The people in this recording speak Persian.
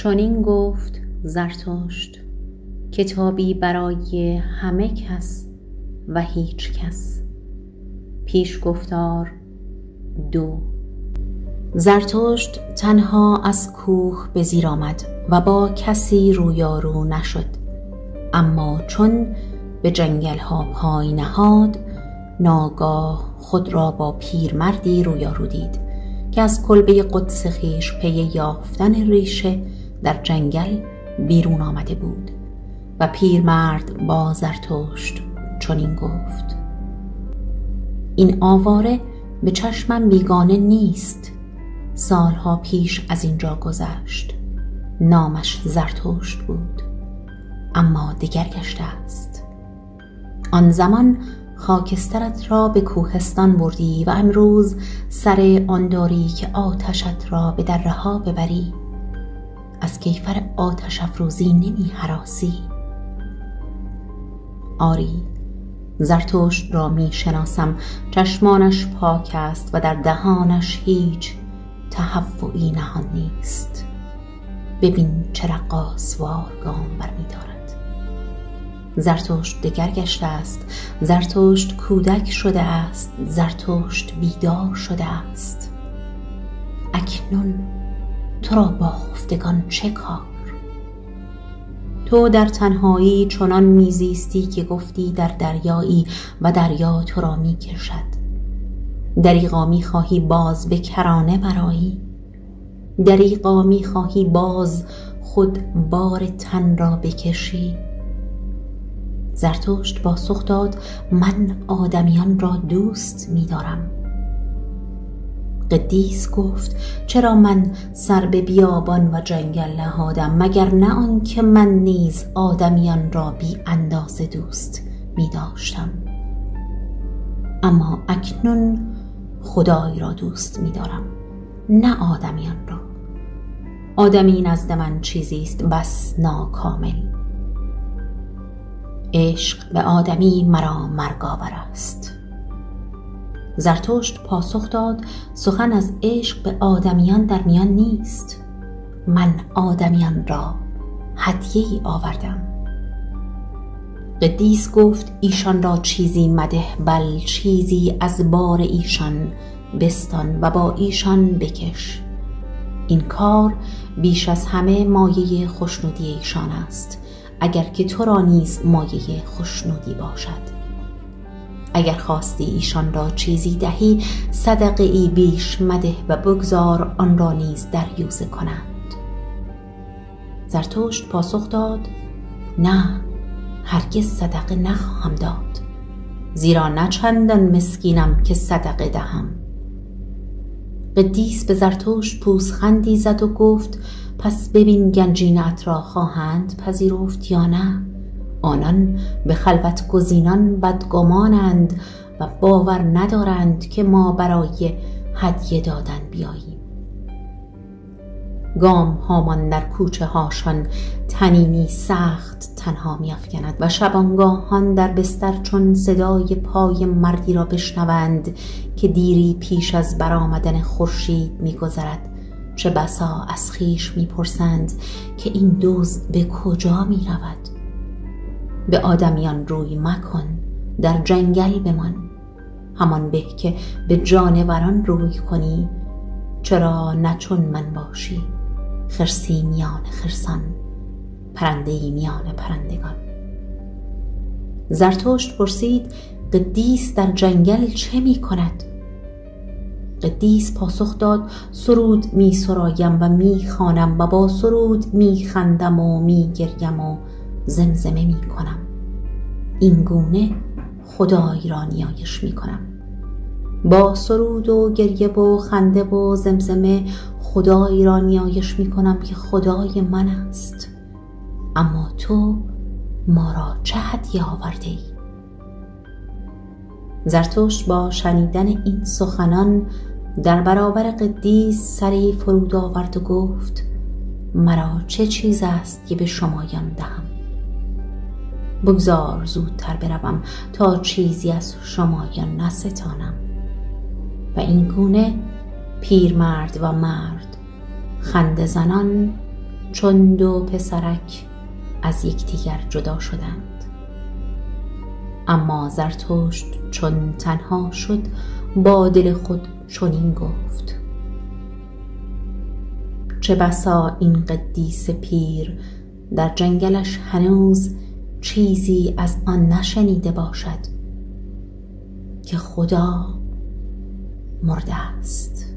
چنین گفت زرتشت: کتابی برای همه کس و هیچ کس. پیش گفتار 2. زرتشت تنها از کوه به زیر آمد و با کسی رویارو نشد، اما چون به جنگل ها پای نهاد، ناگاه خود را با پیرمردی رویارو دید که از کلبه قدس خویش پی یافتن ریشه در جنگل بیرون آمده بود. و پیرمرد با زرتشت چنین گفت: این آواره به چشمم بیگانه نیست. سالها پیش از اینجا گذشت. نامش زرتشت بود، اما دگر گشته است. آن زمان خاکسترت را به کوهستان بردی و امروز سر آن داری که آتشت را به دره ها ببری. از کیفر آتش افروزی نمی هراسی؟ آری، زرتشت را می شناسم. چشمانش پاک است و در دهانش هیچ تهوعی نهان نیست. ببین چه رقاصوار گام برمی دارد. زرتشت دگر گشته است. زرتشت کودک شده است. زرتشت بیدار شده است. اکنون تو را با خفتگان چه کار؟ تو در تنهایی چنان میزیستی که گفتی در دریایی و دریا تو را میکشد. دریغا میخواهی باز به کرانه برایی؟ دریغا میخواهی باز خود بار تن را بکشی؟ زرتشت پاسخ داد: من آدمیان را دوست می‌دارم. قدیس گفت: چرا من سر به بیابان و جنگل نهادم، مگر نه آن که من نیز آدمیان را بی اندازه دوست می‌داشتم. اما اکنون خدای را دوست می‌دارم، نه آدمیان را. آدمی نزد من چیزی است بس ناکامل. عشق به آدمی مرا مرگاور است. زرتشت پاسخ داد: سخن از عشق به آدمیان در میان نیست. من آدمیان را هدیه‌ای آوردم. قدیس گفت: ایشان را چیزی مده، بل چیزی از بار ایشان بستان و با ایشان بکش. این کار بیش از همه مایه خوشنودی ایشان است، اگر که تو را نیز مایه خوشنودی باشد. اگر خواستی ایشان را چیزی دهی، صدقه ای بیش مده و بگذار آن را نیز دریوزه کنند. زرتشت پاسخ داد: نه، هرگز صدقه نخواهم داد، زیرا نه چندان مسکینم که صدقه دهم. قدیس به زرتشت پوزخندی زد و گفت: پس ببین گنجینه‌ات را خواهند پذیرفت یا نه؟ آنان به خلوت گزینان بدگمانند و باور ندارند که ما برای هدیه دادن بیاییم. گام هامان در کوچه هاشان تنینی سخت تنها می افکند و شبانگاهان در بستر چون صدای پای مردی را بشنوند که دیری پیش از برآمدن خورشید می گذرد، چه بسا از خویش می پرسند که این دزد به کجا می رود؟ به آدمیان روی مکن، در جنگل بمان. همان به که به جانوران روی کنی. چرا نه چون من باشی، خرسی میان خرسان، پرنده‌ای میان پرندگان. زرتشت پرسید: قدیس در جنگل چه می کند؟ قدیس پاسخ داد: سرود می سرایم و می خوانم و با سرود می خندم و می گریم و زمزمه می کنم. این گونه خدای را نیایش می کنم. با سرود و گریه و خنده و زمزمه خدای را نیایش می کنم که خدای من است. اما تو ما را چه هدیه آورده ای؟ زرتشت با شنیدن این سخنان در برابر قدیس سری فرود آورد و گفت: مرا چه چیز است که به شمایان دهم؟ بگذار زودتر بروم تا چیزی از شمایان نستانم. و این گونه پیرمرد و مرد خنده زنان چون دو پسرک از یکدیگر جدا شدند. اما زرتشت چون تنها شد با دل خود چنین گفت: چه بسا این قدیس پیر در جنگلش هنوز چیزی از آن نشنیده باشد که خدا مرده است.